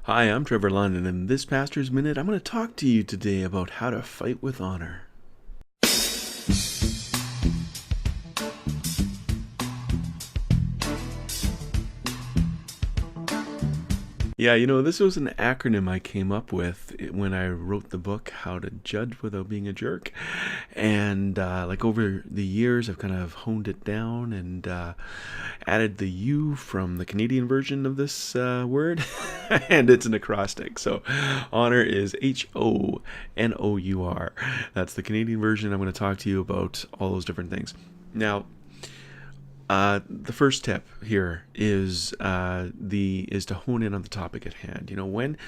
Hi, I'm Trevor London, and in this Pastor's Minute, I'm going to talk to you today about how to fight with honor. Yeah, this was an acronym I came up with when I wrote the book, How to Judge Without Being a Jerk. And over the years, I've kind of honed it down and added the U from the Canadian version of this word, and it's an acrostic. So honor is HONOUR. That's the Canadian version. I'm going to talk to you about all those different things. Now, the first tip here is to hone in on the topic at hand. When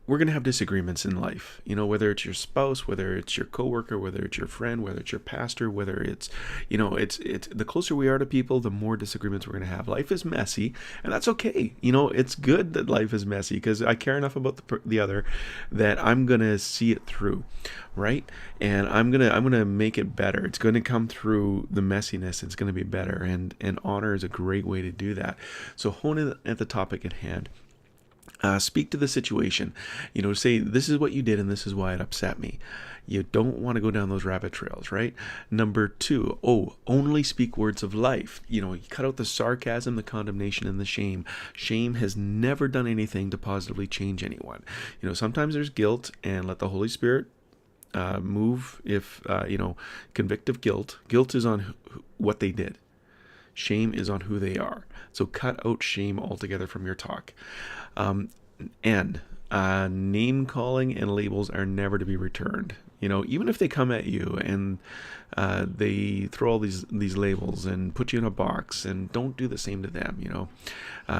we're going to have disagreements in life, whether it's your spouse, whether it's your coworker, whether it's your friend, whether it's your pastor, whether it's the closer we are to people, the more disagreements we're going to have. Life is messy, and that's okay. It's good that life is messy because I care enough about the other that I'm going to see it through, right? And I'm going to make it better. It's going to come through the messiness. It's going to be better, and honor is a great way to do that. So hone in at the topic at hand. Speak to the situation. Say, this is what you did and this is why it upset me. You don't want to go down those rabbit trails, right? Number two, only speak words of life. You cut out the sarcasm, the condemnation, and the shame. Shame has never done anything to positively change anyone. Sometimes there's guilt, and let the Holy Spirit move if, convict of guilt. Guilt is on what they did. Shame is on who they are. So cut out shame altogether from your talk. And name calling and labels are never to be returned. Even if they come at you and they throw all these labels and put you in a box, and don't do the same to them.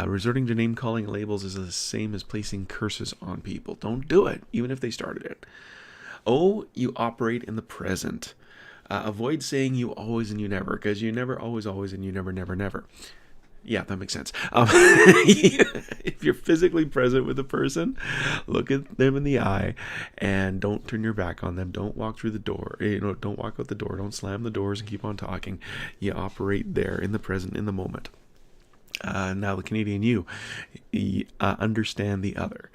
Resorting to name calling and labels is the same as placing curses on people. Don't do it, even if they started it. You operate in the present. Avoid saying you always and you never, because you never always and you never never. Yeah, that makes sense. If you're physically present with a person, look at them in the eye and don't turn your back on them. Don't walk through the door. Don't walk out the door. Don't slam the doors and keep on talking. You operate there in the present, in the moment. Now the Canadian you understand the other.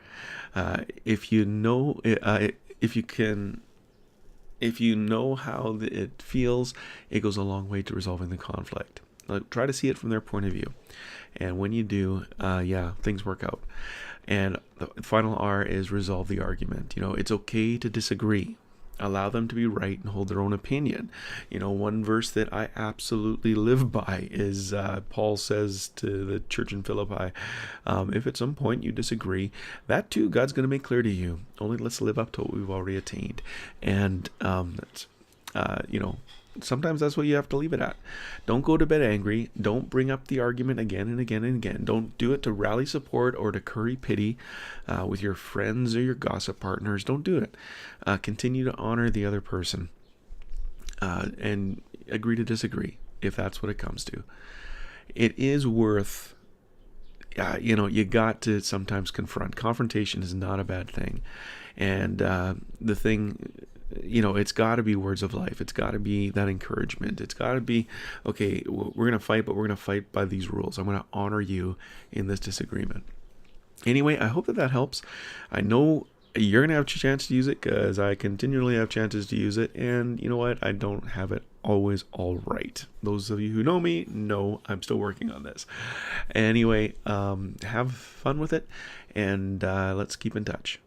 If you know how it feels, it goes a long way to resolving the conflict. Try to see it from their point of view. And when you do, things work out. And the final R is resolve the argument. It's okay to disagree. Allow them to be right and hold their own opinion. One verse that I absolutely live by is Paul says to the church in Philippi, if at some point you disagree, that too God's going to make clear to you. Only let's live up to what we've already attained. And sometimes that's what you have to leave it at. Don't go to bed angry. Don't bring up the argument again and again and again. Don't do it to rally support or to curry pity with your friends or your gossip partners. Don't do it. Continue to honor the other person and agree to disagree if that's what it comes to. It is worth, you got to sometimes confront. Confrontation is not a bad thing. And the thing... it's got to be words of life. It's got to be that encouragement. It's got to be, okay, we're going to fight, but we're going to fight by these rules. I'm going to honor you in this disagreement. Anyway, I hope that helps. I know you're going to have a chance to use it because I continually have chances to use it. And you know what? I don't have it always all right. Those of you who know me know I'm still working on this. Anyway, have fun with it, and let's keep in touch.